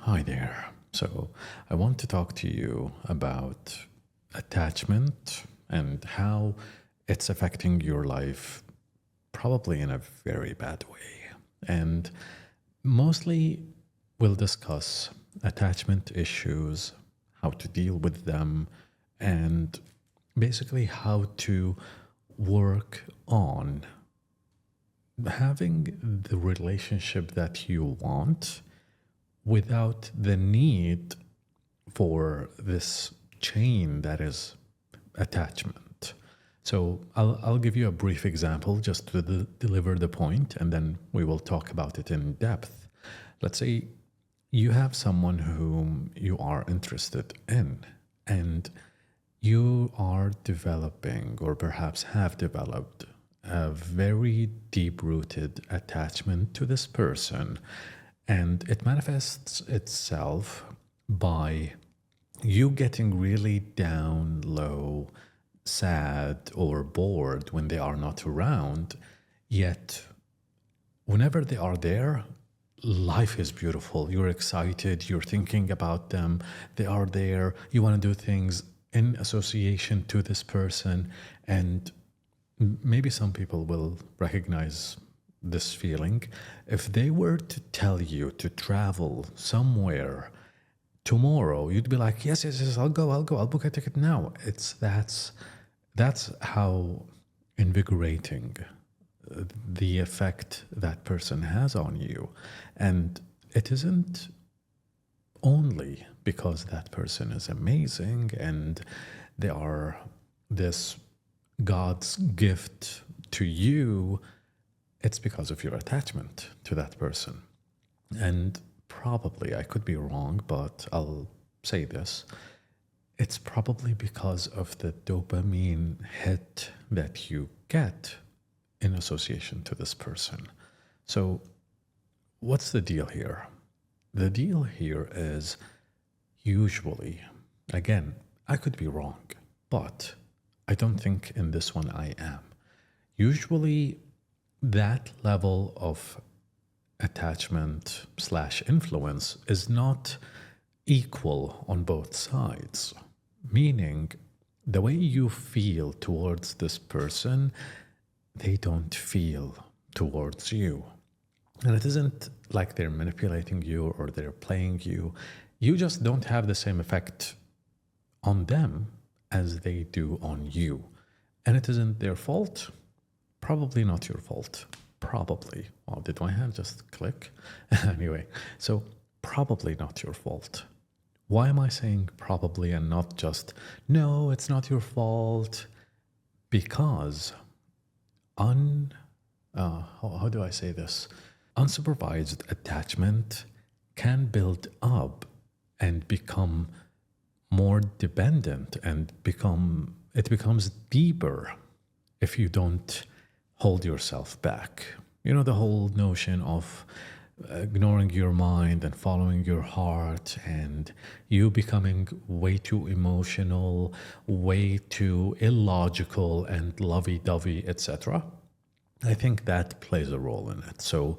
Hi there. So, I want to talk to you about attachment and how it's affecting your life, probably in a very bad way. And mostly, we'll discuss attachment issues, how to deal with them, and basically how to work on having the relationship that you want without the need for this chain that is attachment. So I'll give you a brief example just to deliver the point, and then we will talk about it in depth. Let's say you have someone whom you are interested in, and you are developing, or perhaps have developed, a very deep rooted attachment to this person. And it manifests itself by you getting really down low, sad, or bored when they are not around. Yet, whenever they are there, life is beautiful. You're excited, you're thinking about them, they are there, you want to do things in association to this person. And maybe some people will recognize this feeling. If they were to tell you to travel somewhere tomorrow, you'd be like, yes, yes, yes, I'll go, I'll book a ticket now. That's how invigorating the effect that person has on you. And it isn't only because that person is amazing and they are this God's gift to you, it's because of your attachment to that person. And probably, I could be wrong, but I'll say this, it's probably because of the dopamine hit that you get in association to this person. So, what's the deal here? The deal here is usually, again, I could be wrong, but I don't think in this one I am. Usually, that level of attachment slash influence is not equal on both sides, meaning the way you feel towards this person, they don't feel towards you. And it isn't like they're manipulating you or they're playing you. You just don't have the same effect on them as they do on you. And it isn't their fault. Probably not your fault. Probably. Well, did my hand just click? Anyway, so probably not your fault. Why am I saying probably and not just, no, it's not your fault? Because how do I say this? Unsupervised attachment can build up and become more dependent and it becomes deeper if you don't hold yourself back. You know, the whole notion of ignoring your mind and following your heart and you becoming way too emotional, way too illogical and lovey-dovey, etc. I think that plays a role in it. So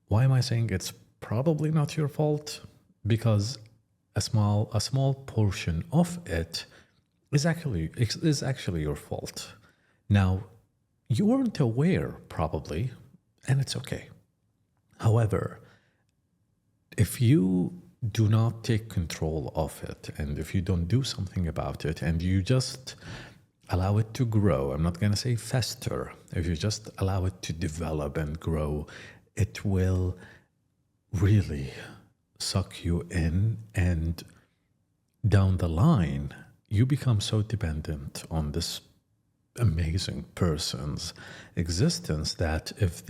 why am I saying it's probably not your fault? Because a small portion of it is actually your fault. Now, you weren't aware, probably, and it's okay. However, if you do not take control of it, and if you don't do something about it, and you just allow it to grow, I'm not going to say fester, if you just allow it to develop and grow, it will really suck you in, and down the line, you become so dependent on this amazing person's existence that if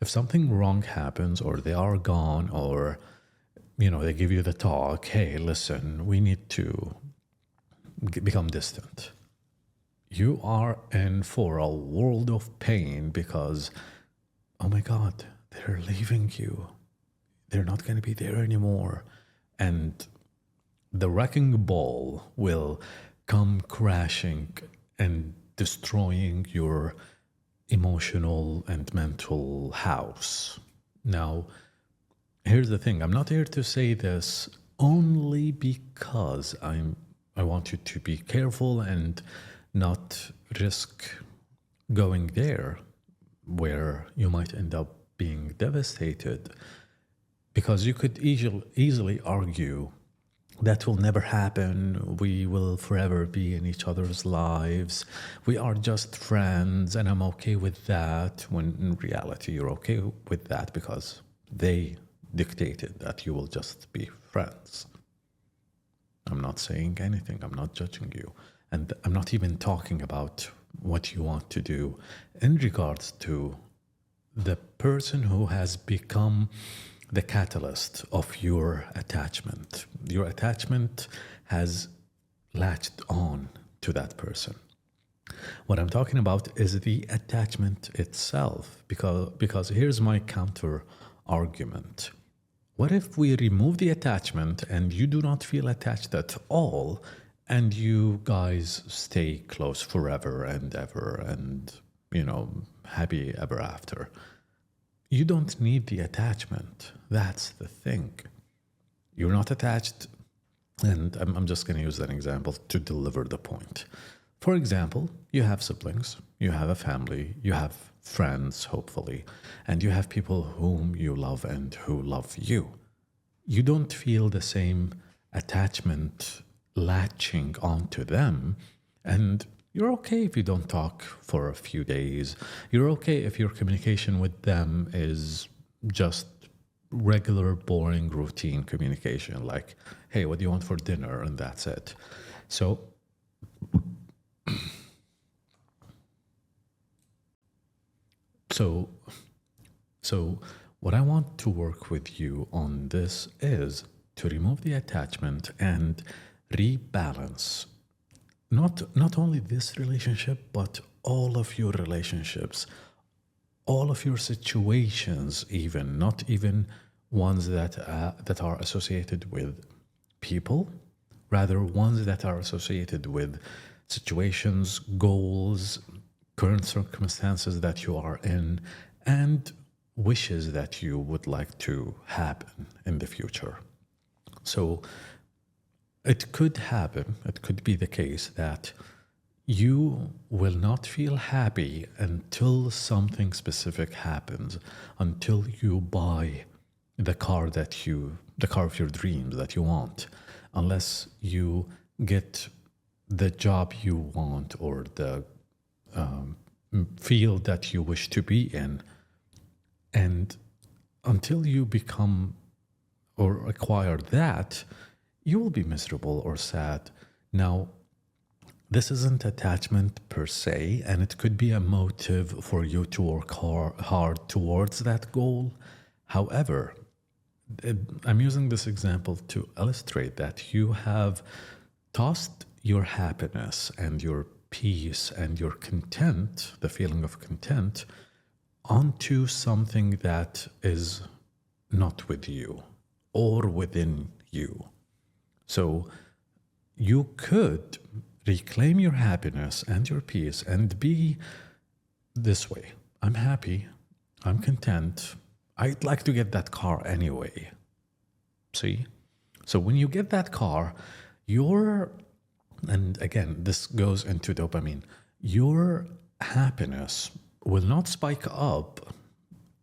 something wrong happens or they are gone or they give you the talk, hey, listen, we need to become distant, you are in for a world of pain because, oh my God, they're leaving you, they're not going to be there anymore, and the wrecking ball will come crashing and destroying your emotional and mental house. Now, here's the thing. I'm not here to say this only because I want you to be careful and not risk going there where you might end up being devastated, because you could easily argue that will never happen. We will forever be in each other's lives. We are just friends, and I'm okay with that. When in reality, you're okay with that because they dictated that you will just be friends. I'm not saying anything, I'm not judging you. And I'm not even talking about what you want to do in regards to the person who has become the catalyst of your attachment. Your attachment has latched on to that person. What I'm talking about is the attachment itself, because here's my counter argument. What if we remove the attachment and you do not feel attached at all, and you guys stay close forever and ever and, happy ever after? You don't need the attachment. That's the thing. You're not attached. And I'm just going to use that example to deliver the point. For example, you have siblings, you have a family, you have friends, hopefully, and you have people whom you love and who love you. You don't feel the same attachment latching onto them, and you're okay if you don't talk for a few days. You're okay if your communication with them is just regular, boring, routine communication, like, hey, what do you want for dinner? And that's it. So what I want to work with you on this is to remove the attachment and rebalance not only this relationship, but all of your relationships, all of your situations, even not even ones that are associated with people, rather ones that are associated with situations, goals, current circumstances that you are in, and wishes that you would like to happen in the future. So it could happen, it could be the case that you will not feel happy until something specific happens, until you buy the car of your dreams that you want, unless you get the job you want or the field that you wish to be in. And until you become or acquire that, you will be miserable or sad. Now, this isn't attachment per se, and it could be a motive for you to work hard towards that goal. However, I'm using this example to illustrate that you have tossed your happiness and your peace and your content, the feeling of content, onto something that is not with you or within you. So you could reclaim your happiness and your peace and be this way. I'm happy. I'm content. I'd like to get that car anyway. See? So when you get that car, and again, this goes into dopamine, your happiness will not spike up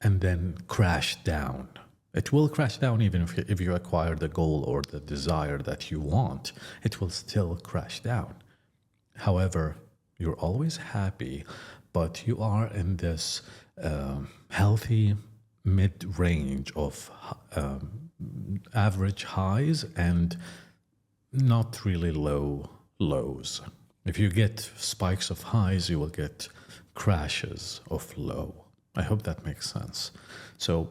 and then crash down. It will crash down even if you acquire the goal or the desire that you want. It will still crash down. However, you're always happy, but you are in this healthy mid-range of average highs and not really low lows. If you get spikes of highs, you will get crashes of low. I hope that makes sense. So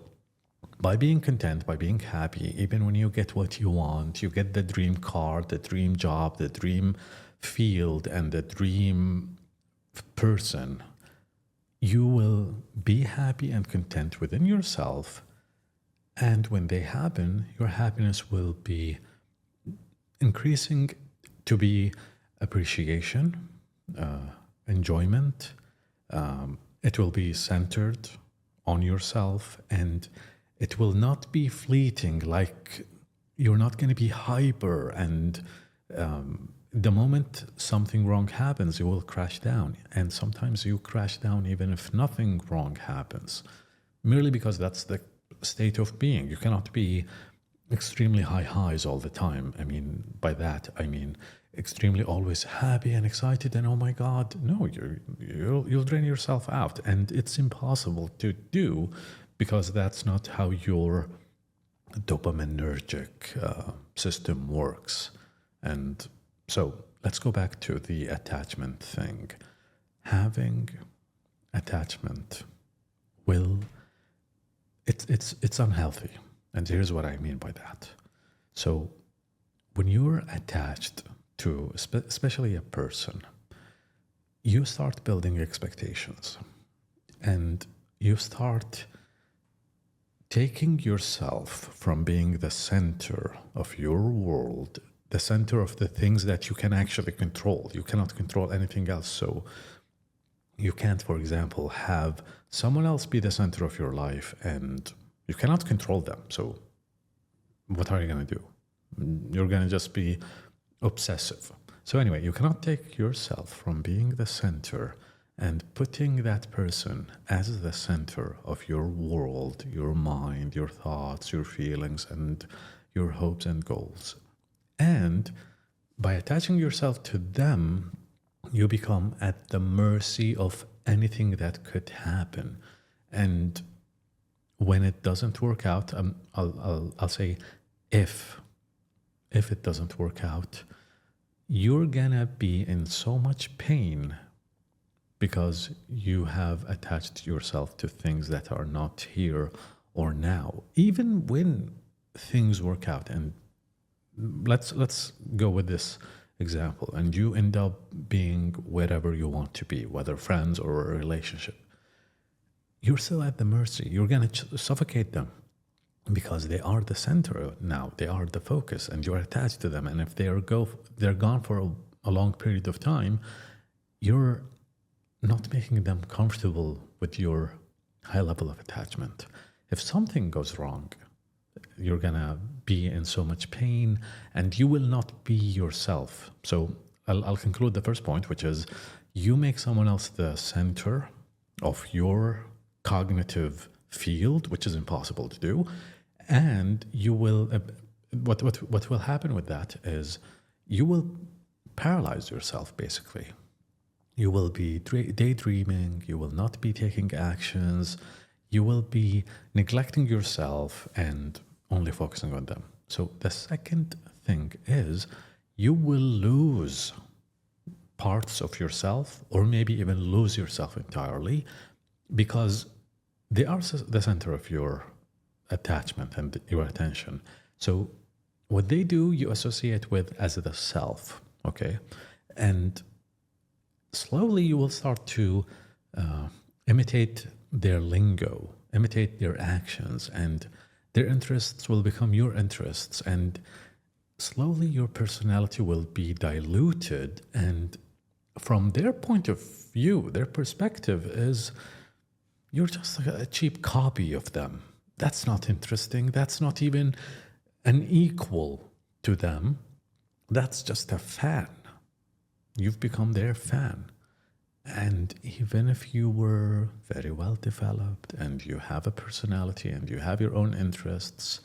by being content, by being happy, even when you get what you want, you get the dream car, the dream job, the dream field, and the dream person, you will be happy and content within yourself. And when they happen, your happiness will be increasing to be appreciation, enjoyment. It will be centered on yourself, and It will not be fleeting, like you're not going to be hyper and the moment something wrong happens, you will crash down. And sometimes you crash down even if nothing wrong happens, merely because that's the state of being. You cannot be extremely high highs all the time. I mean, by that, I mean extremely always happy and excited and oh my God. No, you'll drain yourself out. And it's impossible to do because that's not how your dopaminergic system works. And so let's go back to the attachment thing. Having attachment will, it's unhealthy. And here's what I mean by that. So when you're attached to especially a person, you start building expectations and you start taking yourself from being the center of your world, the center of the things that you can actually control. You cannot control anything else. So you can't, for example, have someone else be the center of your life and you cannot control them. So what are you going to do? You're going to just be obsessive. So anyway, you cannot take yourself from being the center and putting that person as the center of your world, your mind, your thoughts, your feelings, and your hopes and goals. And by attaching yourself to them, you become at the mercy of anything that could happen. And when it doesn't work out, I'll say if it doesn't work out, you're gonna be in so much pain because you have attached yourself to things that are not here or now. Even when things work out, and let's go with this example, and you end up being wherever you want to be, whether friends or a relationship, you're still at the mercy. You're gonna suffocate them because they are the center now. They are the focus, and you're attached to them. And if they're gone for a long period of time, you're not making them comfortable with your high level of attachment. If something goes wrong, you're gonna be in so much pain and you will not be yourself. So I'll conclude the first point, which is you make someone else the center of your cognitive field, which is impossible to do. And you will, what will happen with that is you will paralyze yourself, basically. You will be daydreaming, you will not be taking actions, you will be neglecting yourself and only focusing on them. So the second thing is you will lose parts of yourself or maybe even lose yourself entirely because they are the center of your attachment and your attention. So what they do, you associate with as the self, okay? And slowly you will start to imitate their lingo, imitate their actions, and their interests will become your interests. And slowly your personality will be diluted. And from their point of view, their perspective is you're just a cheap copy of them. That's not interesting. That's not even an equal to them. That's just a fan. You've become their fan. And even if you were very well developed and you have a personality and you have your own interests,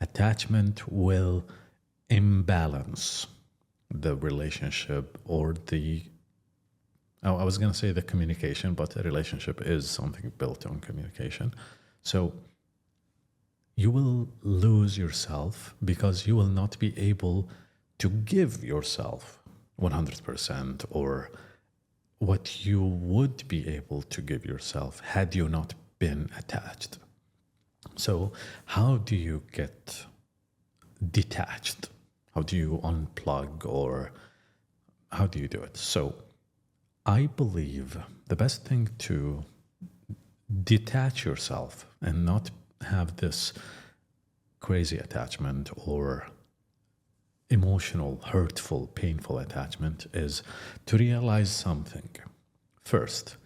attachment will imbalance the relationship or I was going to say the communication, but a relationship is something built on communication. So you will lose yourself because you will not be able to give yourself 100% or what you would be able to give yourself had you not been attached. So how do you get detached? How do you unplug, or how do you do it? So I believe the best thing to detach yourself and not have this crazy attachment or emotional, hurtful, painful attachment is to realize something. First,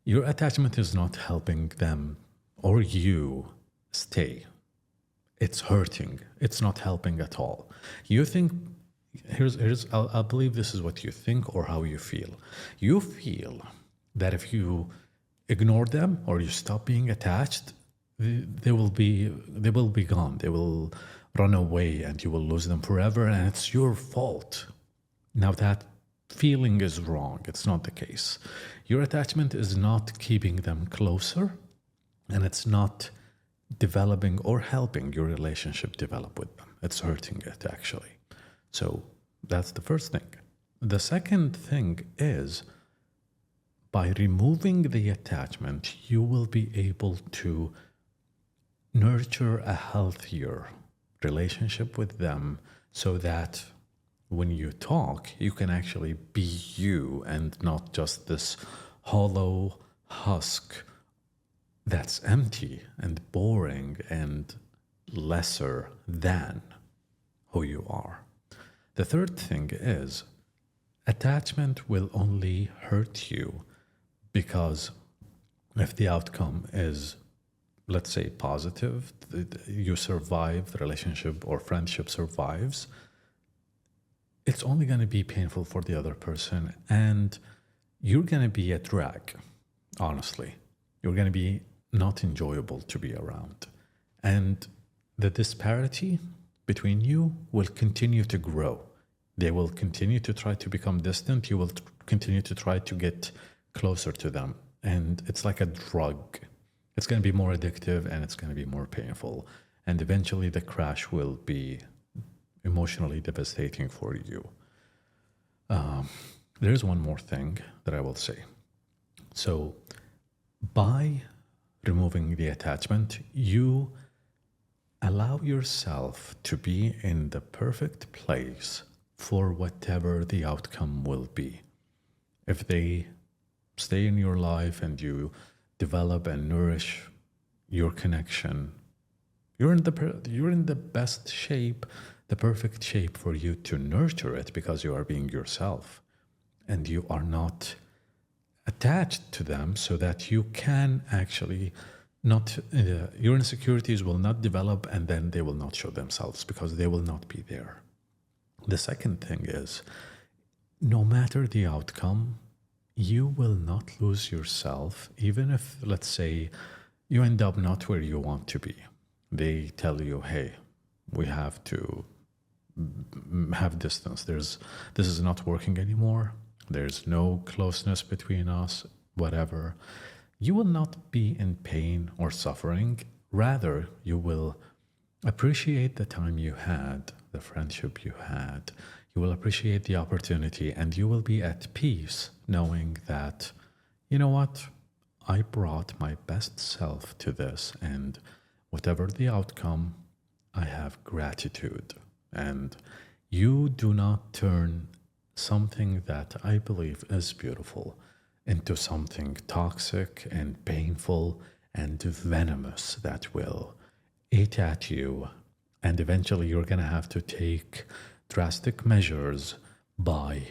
your attachment is not helping them or you stay. it's hurting. It's not helping at all. You think, I'll believe this is what you think or how you feel. You feel that if you ignore them or you stop being attached, they will be gone. They will run away and you will lose them forever, and it's your fault. Now that feeling is wrong. It's not the case. Your attachment is not keeping them closer, and it's not developing or helping your relationship develop with them. It's hurting it, actually. So that's the first thing. The second thing is, by removing the attachment, you will be able to nurture a healthier relationship with them, so that when you talk, you can actually be you and not just this hollow husk that's empty and boring and lesser than who you are. The third thing is, attachment will only hurt you because if the outcome is, let's say, positive, you survive, the relationship or friendship survives, it's only going to be painful for the other person, and you're going to be a drag, honestly. You're going to be not enjoyable to be around. And the disparity between you will continue to grow. They will continue to try to become distant. You will continue to try to get closer to them. And it's like a drug. It's going to be more addictive and it's going to be more painful. And eventually the crash will be emotionally devastating for you. There's one more thing that I will say. So by removing the attachment, you allow yourself to be in the perfect place for whatever the outcome will be. If they stay in your life and you develop and nourish your connection, you're in the best shape, the perfect shape for you to nurture it, because you are being yourself and you are not attached to them, so that you can actually not, your insecurities will not develop and then they will not show themselves because they will not be there. The second thing is, no matter the outcome, you will not lose yourself, even if, let's say, you end up not where you want to be. They tell you, hey, we have to have distance. This is not working anymore. There's no closeness between us, whatever. You will not be in pain or suffering. Rather, you will appreciate the time you had, the friendship you had. You will appreciate the opportunity, and you will be at peace knowing that, you know what, I brought my best self to this, and whatever the outcome, I have gratitude. And you do not turn something that I believe is beautiful into something toxic and painful and venomous that will eat at you. And eventually you're going to have to take drastic measures by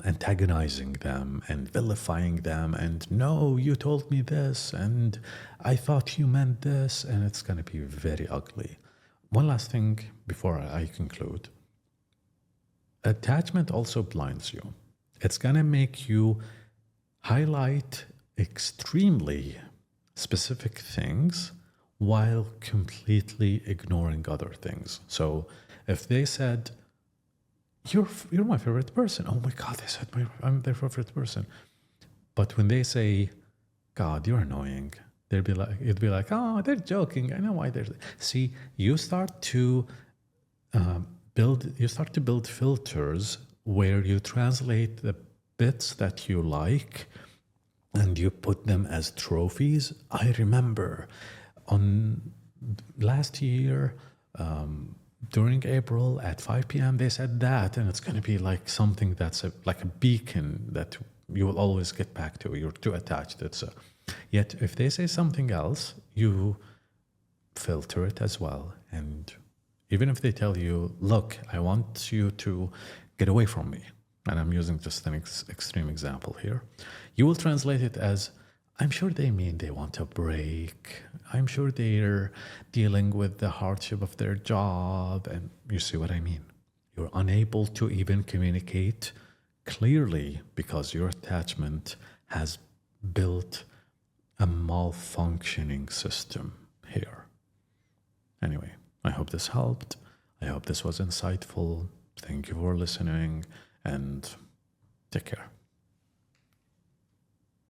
antagonizing them and vilifying them. And no, you told me this, and I thought you meant this, and it's going to be very ugly. One last thing before I conclude. Attachment also blinds you. It's going to make you highlight extremely specific things while completely ignoring other things. So if they said, you're my favorite person. Oh my God, they said I'm their favorite person. But when they say, God, you're annoying, it'd be like, oh, they're joking. I know why they're. See, you start to build filters where you translate the bits that you like and you put them as trophies. I remember on last year, during April at 5 p.m. they said that, and it's going to be like something that's like a beacon that you will always get back to. You're too attached. Yet if they say something else, you filter it as well. And even if they tell you, look, I want you to get away from me, and I'm using just an extreme example here, you will translate it as, I'm sure they mean they want a break. I'm sure they're dealing with the hardship of their job. And you see what I mean? You're unable to even communicate clearly because your attachment has built a malfunctioning system here. Anyway, I hope this helped. I hope this was insightful. Thank you for listening and take care.